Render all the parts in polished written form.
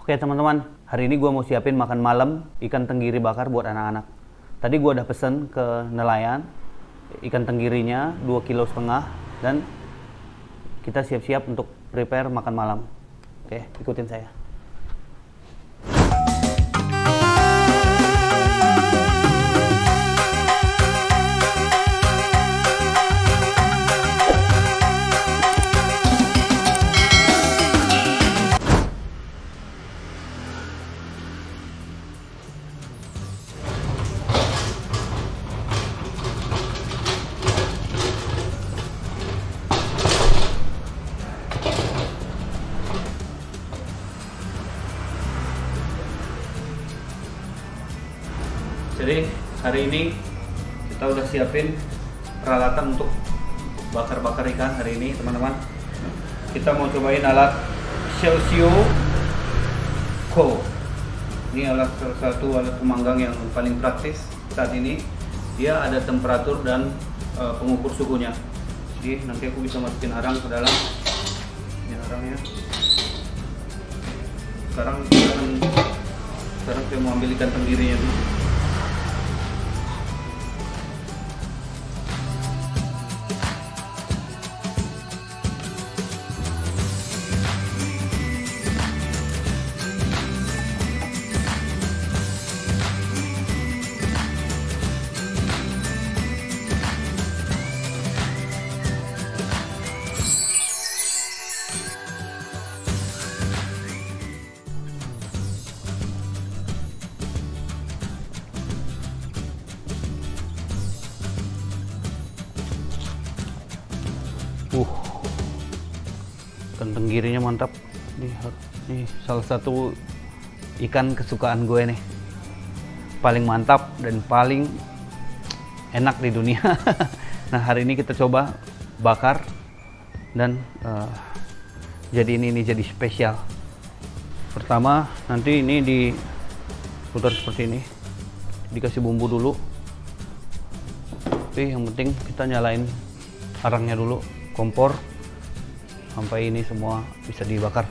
Oke teman-teman, hari ini gue mau siapin makan malam ikan tenggiri bakar buat anak-anak. Tadi gue udah pesen ke nelayan, ikan tenggirinya 2,5 kg dan kita siap-siap untuk prepare makan malam. Oke, ikutin saya. Jadi hari ini kita udah siapin peralatan untuk bakar-bakar ikan hari ini teman-teman. Kita mau cobain alat Shellsio Co. Ini adalah salah satu alat pemanggang yang paling praktis saat ini. Dia ada temperatur dan pengukur suhunya. Jadi nanti aku bisa masukin arang ke dalam. Ini arangnya. Sekarang saya mau ambil ikan tenggirinya dulu. Ikan tenggirinya mantap. Ini salah satu ikan kesukaan gue nih, paling mantap dan paling enak di dunia. Nah hari ini kita coba bakar dan jadi ini jadi spesial. Pertama nanti ini diputar seperti ini, dikasih bumbu dulu. Tapi yang penting kita nyalain arangnya dulu, kompor, sampai ini semua bisa dibakar.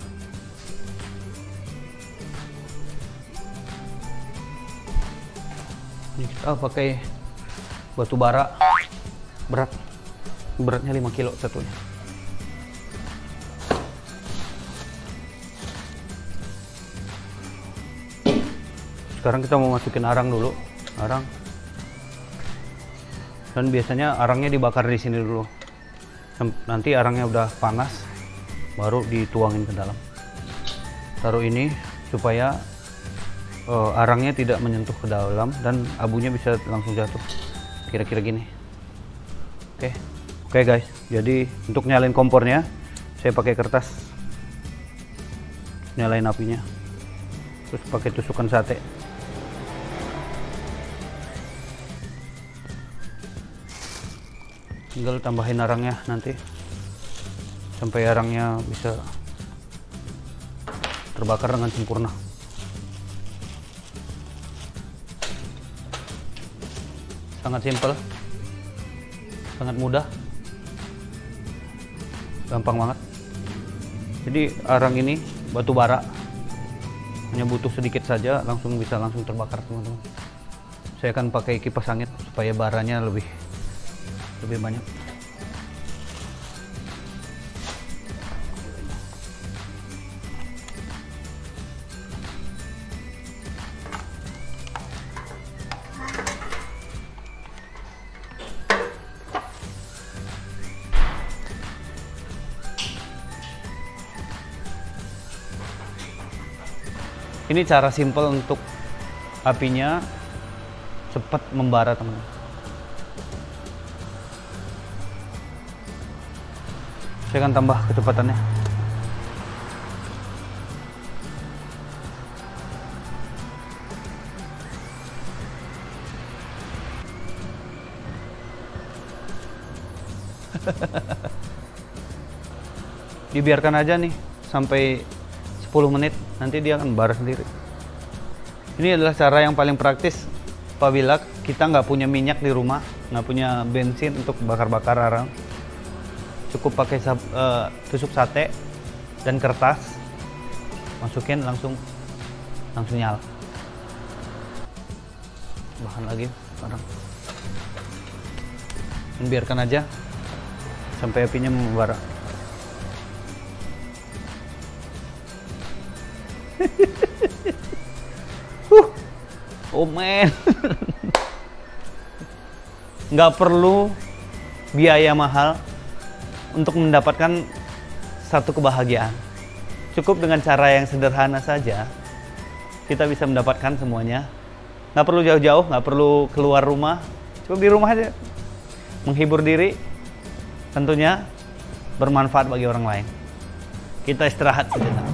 Ini kita pakai batu bara beratnya 5 kilo satunya. Sekarang kita mau masukin arang dulu, dan biasanya arangnya dibakar di sini dulu. Nanti arangnya udah panas baru dituangin ke dalam. Taruh ini supaya arangnya tidak menyentuh ke dalam dan abunya bisa langsung jatuh. Kira-kira gini. Oke guys, jadi untuk nyalain kompornya saya pakai kertas, nyalain apinya, terus pakai tusukan sate. Tinggal tambahin arangnya nanti sampai arangnya bisa terbakar dengan sempurna. Sangat simpel, sangat mudah, gampang banget. Jadi arang ini batu bara, hanya butuh sedikit saja bisa langsung terbakar teman-teman. Saya akan pakai kipas angin supaya baranya lebih banyak. Ini cara simple untuk apinya cepat membara teman-teman. Saya akan tambah kecepatannya. Dibiarkan aja nih sampai 10 menit, nanti dia akan membara sendiri. Ini adalah cara yang paling praktis apabila kita nggak punya minyak di rumah, nggak punya bensin untuk bakar-bakar arang. Cukup pakai tusuk sate dan kertas, masukin langsung langsung nyala. Bahan lagi sekarang. Biarkan aja sampai apinya membara. Oh man. Nggak perlu biaya mahal untuk mendapatkan satu kebahagiaan. Cukup dengan cara yang sederhana saja kita bisa mendapatkan semuanya. Nggak perlu jauh-jauh, nggak perlu keluar rumah, cukup di rumah aja. Menghibur diri, tentunya bermanfaat bagi orang lain. Kita istirahat sejenak.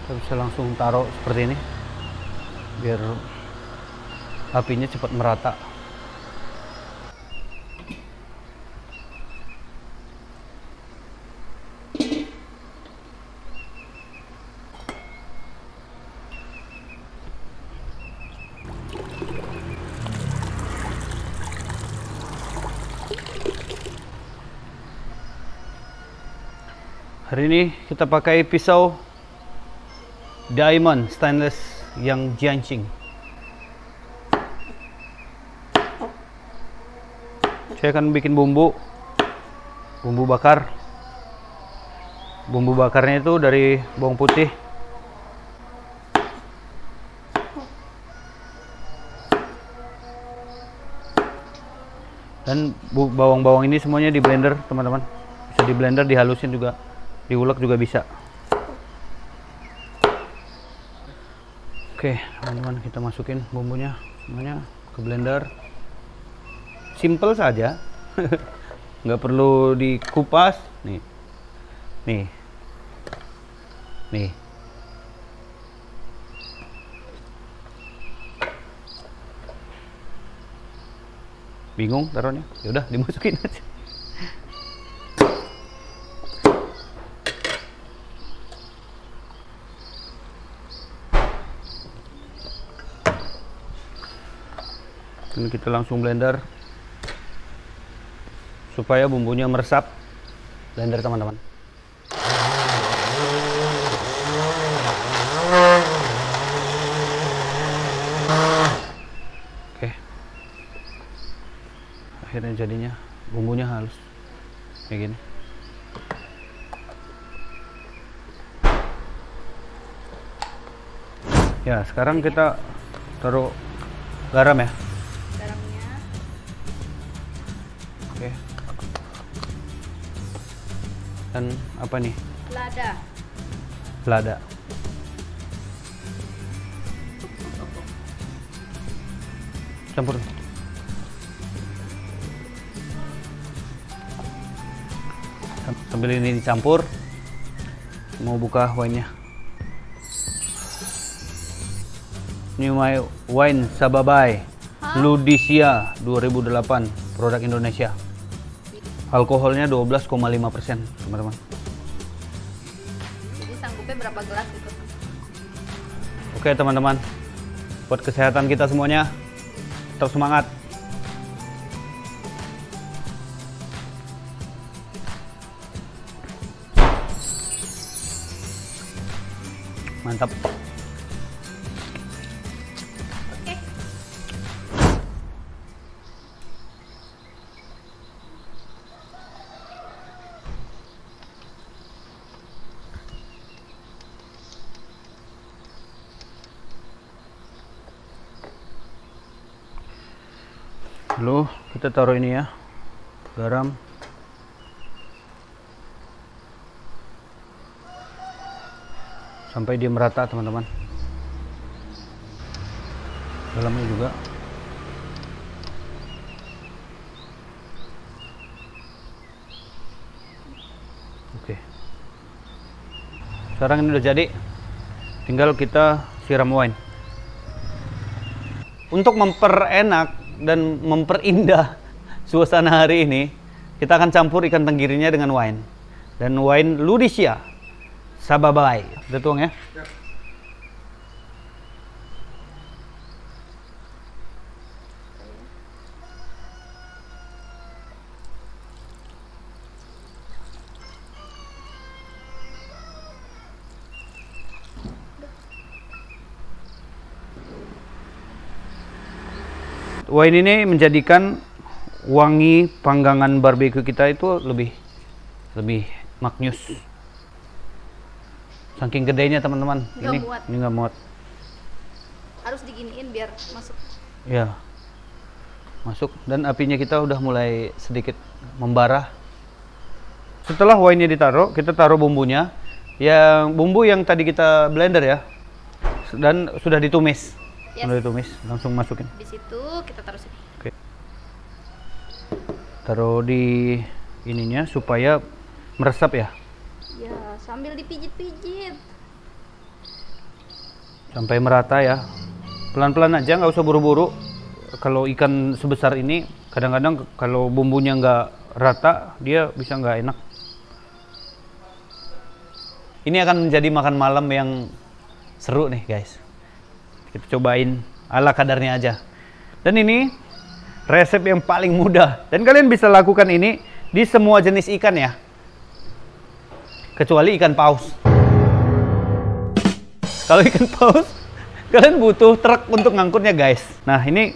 Kita bisa langsung taruh seperti ini biar apinya cepat merata. Hari ini kita pakai pisau diamond stainless yang Jiangxing. Saya akan bikin bumbu bakar. Bumbu bakarnya itu dari bawang putih, dan bawang-bawang ini semuanya di blender, teman-teman. Bisa di blender, dihalusin juga, diulek juga bisa. Oke, teman-teman, kita masukin bumbunya semuanya ke blender. Simple saja. Nggak perlu dikupas. Nih. Bingung taruhnya? Ya udah, dimasukin aja. Ini kita langsung blender supaya bumbunya meresap. Blender, teman-teman. Oke, akhirnya jadinya bumbunya halus kayak gini. Ya, sekarang kita taruh garam ya. Oke. Dan apa nih? Lada. Campur. Sambil ini dicampur, mau buka wine-nya. Ini wine Sababai Ludisia 2008, produk Indonesia. Alkoholnya 12,5%, teman-teman. Jadi sanggupnya berapa gelas itu? Oke, teman-teman, buat kesehatan kita semuanya, tetap semangat. Mantap. Lalu kita taruh ini ya, garam, sampai dia merata, teman-teman. Dalamnya juga. Sekarang ini udah jadi, tinggal kita siram wine. Untuk memperenak dan memperindah suasana hari ini, kita akan campur ikan tenggirinya dengan wine. Dan wine Ludisia Sababai. Udah tuang ya? Wine ini menjadikan wangi panggangan barbeque kita itu lebih maknyus. Saking gedenya teman-teman. Ini nggak muat. Harus diginiin biar masuk. Ya, masuk. Dan apinya kita udah mulai sedikit membara. Setelah wine-nya ditaruh, kita taruh bumbunya. Bumbu yang tadi kita blender ya, dan sudah ditumis. Yes. Sudah ditumis, langsung masukin. Di situ kita taruh sini. Oke. Taruh di ininya supaya meresap ya. Ya, sambil dipijit-pijit. Sampai merata ya. Pelan-pelan aja, nggak usah buru-buru. Kalau ikan sebesar ini, kadang-kadang kalau bumbunya nggak rata, dia bisa nggak enak. Ini akan menjadi makan malam yang seru nih guys. Kita cobain ala kadarnya aja. Dan ini resep yang paling mudah. Dan kalian bisa lakukan ini di semua jenis ikan ya. Kecuali ikan paus. Kalau ikan paus, kalian butuh truk untuk ngangkutnya guys. Nah ini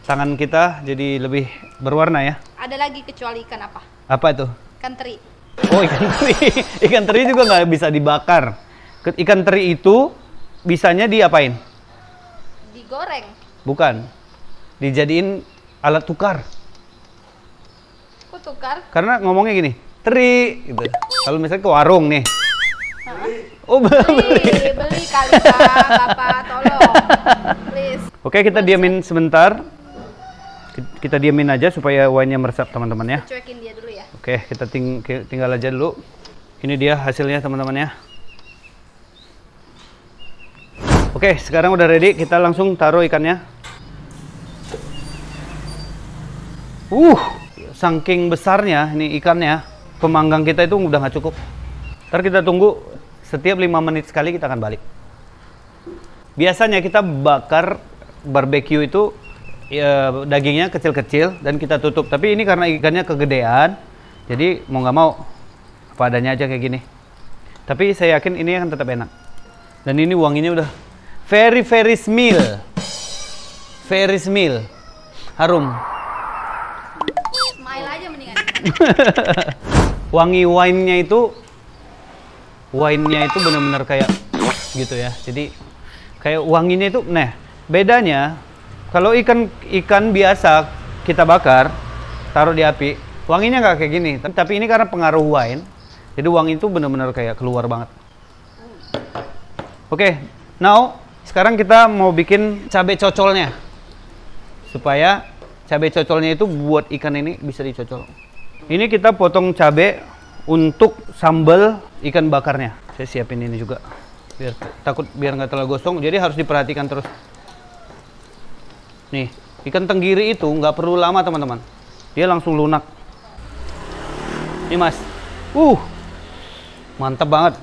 tangan kita jadi lebih berwarna ya. Ada lagi kecuali ikan apa? Apa itu? Ikan teri. Oh ikan teri. Ikan teri juga nggak bisa dibakar. Ikan teri itu bisanya diapain? Digoreng. Bukan. Dijadiin alat tukar. Kok tukar? Karena ngomongnya gini, teri gitu. Kalau misalnya ke warung nih. Oh, beli kali Pak, Bapak, tolong. Please. Oke, kita diamin sebentar. Kita diamin aja supaya wine-nya meresap teman-teman ya. Cuekin dia dulu ya. Oke, kita tinggal aja dulu. Ini dia hasilnya teman-teman ya. Oke, sekarang udah ready. Kita langsung taruh ikannya. Saking besarnya ini ikannya, pemanggang kita itu udah nggak cukup. Ntar kita tunggu setiap 5 menit sekali kita akan balik. Biasanya kita bakar barbeque itu ya, dagingnya kecil-kecil dan kita tutup. Tapi ini karena ikannya kegedean, jadi mau nggak mau apa adanya aja kayak gini. Tapi saya yakin ini akan tetap enak. Dan ini wanginya udah very smell, harum. Smile aja mendingan. Wangi wine-nya itu benar-benar kayak gitu ya. Jadi kayak wanginya itu, nah bedanya kalau ikan biasa kita bakar, taruh di api, wanginya nggak kayak gini. Tapi ini karena pengaruh wine, jadi wangi itu benar-benar kayak keluar banget. Oke, now sekarang kita mau bikin cabai cocolnya, supaya cabai cocolnya itu buat ikan ini bisa dicocol. Ini kita potong cabai untuk sambal ikan bakarnya. Saya siapin ini juga, biar nggak terlalu gosong. Jadi harus diperhatikan terus. Nih, ikan tenggiri itu nggak perlu lama teman-teman. Dia langsung lunak. Nih mas, mantap banget.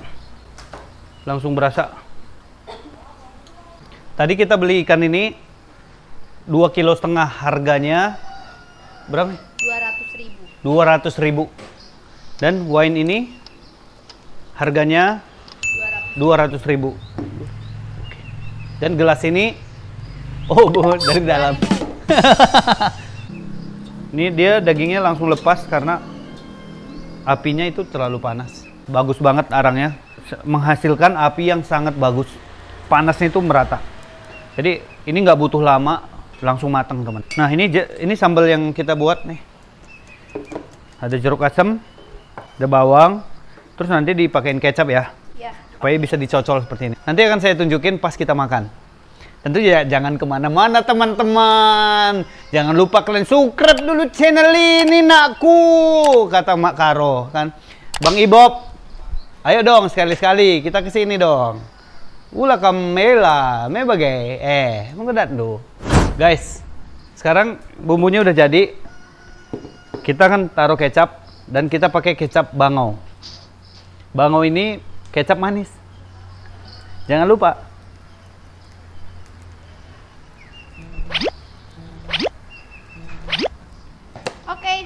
Langsung berasa. Tadi kita beli ikan ini 2,5 kilo harganya berapa? 200.000. Dan wine ini harganya 200.000. Dan gelas ini dari dalam. Ini dia dagingnya langsung lepas karena apinya itu terlalu panas. Bagus banget arangnya, menghasilkan api yang sangat bagus. Panasnya itu merata. Jadi ini nggak butuh lama, langsung matang teman. Nah ini sambal yang kita buat nih. Ada jeruk asam, ada bawang, terus nanti dipakein kecap ya, supaya bisa dicocol seperti ini. Nanti akan saya tunjukin pas kita makan. Tentu ya jangan kemana-mana teman-teman. Jangan lupa kalian subscribe dulu channel ini nakku, kata Mak Karo kan. Bang Ibob, Ayo dong sekali-sekali kita ke sini dong. Ula kamela, me bagai. Menggedat do. Guys, sekarang bumbunya udah jadi. Kita kan taruh kecap dan kita pakai kecap bangau. Bangau ini kecap manis. Jangan lupa. Oke.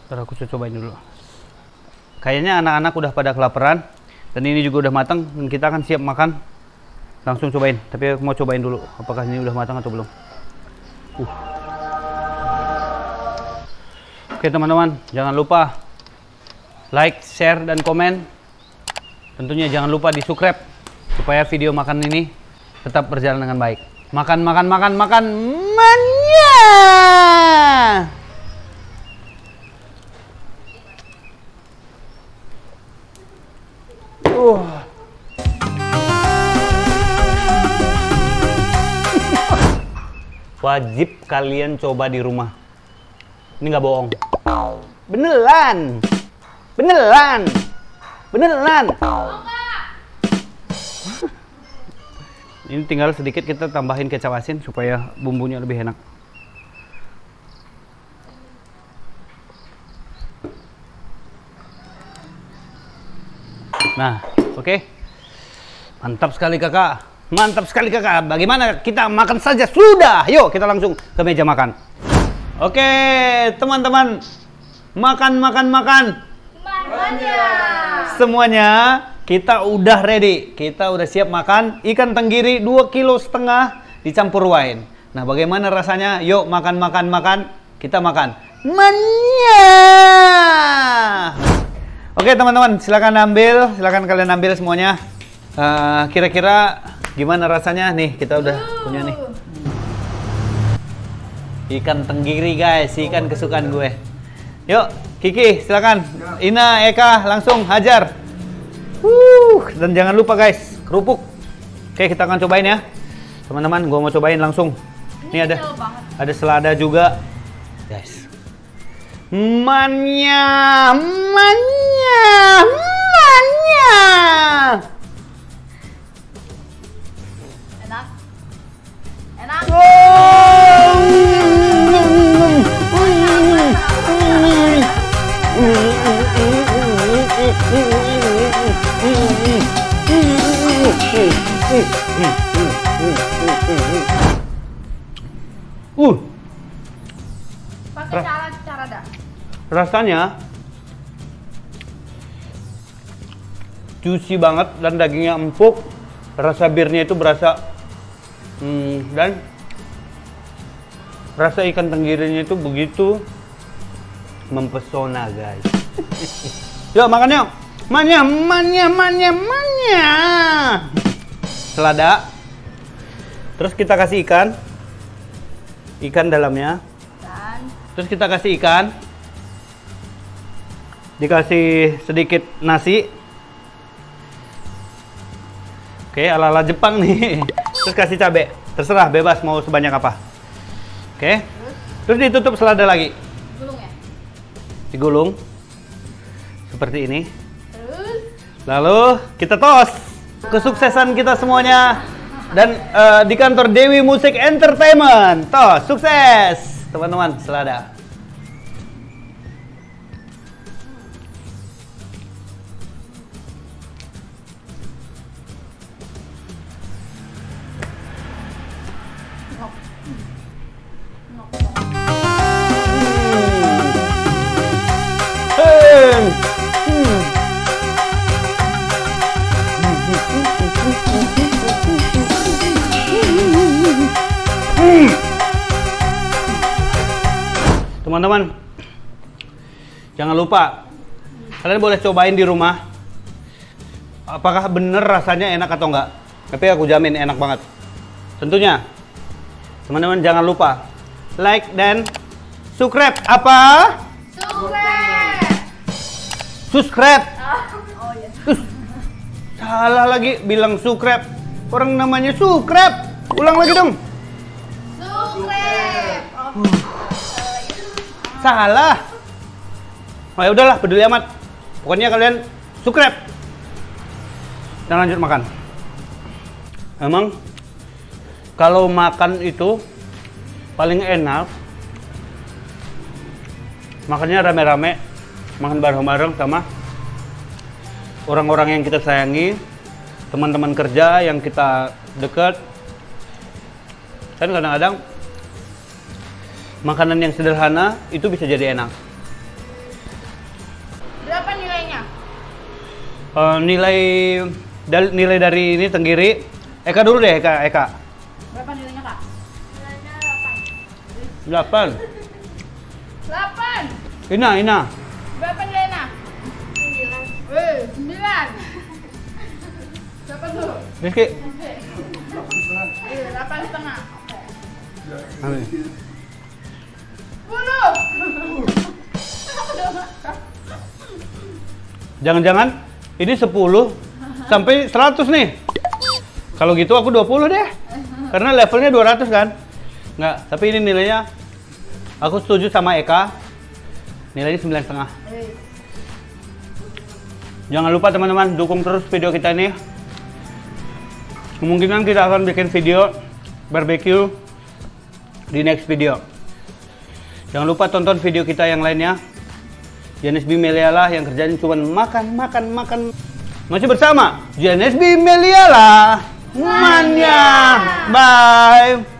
Ntar aku cobain dulu. Kayaknya anak-anak udah pada kelaparan dan ini juga udah matang dan kita akan siap makan. Langsung cobain. Tapi aku mau cobain dulu apakah ini udah matang atau belum. Oke teman-teman, jangan lupa like, share, dan komen. Tentunya jangan lupa di subscribe supaya video makan ini tetap berjalan dengan baik. Makan, makan, makan, makan, mania! Wajib kalian coba di rumah. Ini nggak bohong. Beneran. Beneran. Beneran. Ini tinggal sedikit kita tambahin kecap asin supaya bumbunya lebih enak. Nah, oke. Mantap sekali kakak. Mantap sekali kakak. Bagaimana kita makan saja? Sudah. Yuk kita langsung ke meja makan. Oke teman-teman. Makan, makan, makan. Mania. Semuanya kita udah ready. Kita udah siap makan ikan tenggiri 2,5 kg dicampur wine. Nah bagaimana rasanya? Yuk makan, makan, makan. Kita makan. Mania. Oke teman-teman, silakan ambil, silakan kalian ambil semuanya. Kira-kira gimana rasanya? Nih kita udah punya nih ikan tenggiri guys, ikan kesukaan gue. Yuk Kiki silakan, Ina, Eka langsung hajar. Dan jangan lupa guys kerupuk. Oke kita akan cobain ya teman-teman. Gue mau cobain langsung. Ini ada selada juga guys. Mania, mania, mania. Enak. Enak. Pakai cara dah. Rasanya juicy banget dan dagingnya empuk. Rasa birnya itu berasa dan rasa ikan tenggirinya itu begitu mempesona guys. Yuk makan yuk. Mania, mania, mania, mania. Selada. Terus kita kasih ikan. Ikan dalamnya. Terus kita kasih ikan. Dikasih sedikit nasi. Oke, ala-ala Jepang nih. Terus kasih cabai. Terserah, bebas mau sebanyak apa. Oke. Terus ditutup selada lagi. Gulung ya? Digulung. Seperti ini. Terus? Lalu kita tos. Kesuksesan kita semuanya. Dan di kantor Dewi Musik Entertainment. Tos, sukses. Teman-teman, selada. Teman-teman, jangan lupa kalian boleh cobain di rumah. Apakah bener rasanya enak atau enggak? Tapi aku jamin enak banget. Tentunya, teman-teman jangan lupa like dan subscribe apa? Subscribe. Oh iya. Salah lagi bilang subscribe. Orang namanya subscribe. Ulang lagi dong. Subscribe. Oh. Salah. Oh ya udahlah, peduli amat. Pokoknya kalian subscribe. Dan lanjut makan. Emang kalau makan itu paling enak makannya rame-rame, makan bareng-bareng sama orang-orang yang kita sayangi, teman-teman kerja yang kita dekat. Kan kadang-kadang makanan yang sederhana itu bisa jadi enak. Berapa nilainya? Nilai dari ini Tenggiri. Eka dulu deh, Eka. Berapa nilainya, Kak? Nilainya 8. 8. Ina. Berapa nilainya? 9. Wih, 9. Berapa tuh? Rizky. 8,5. Amin. 10. Jangan-jangan ini 10 sampai 100 nih. Kalau gitu aku 20 deh. Karena levelnya 200 kan? Enggak, tapi ini nilainya aku setuju sama Eka. Nilainya 9,5. Jangan lupa teman-teman dukung terus video kita ini. Kemungkinan kita akan bikin video barbecue di next video. Jangan lupa tonton video kita yang lainnya. JNSB Meliala yang kerjanya cuma makan. Masih bersama JNSB Meliala Mania. Bye.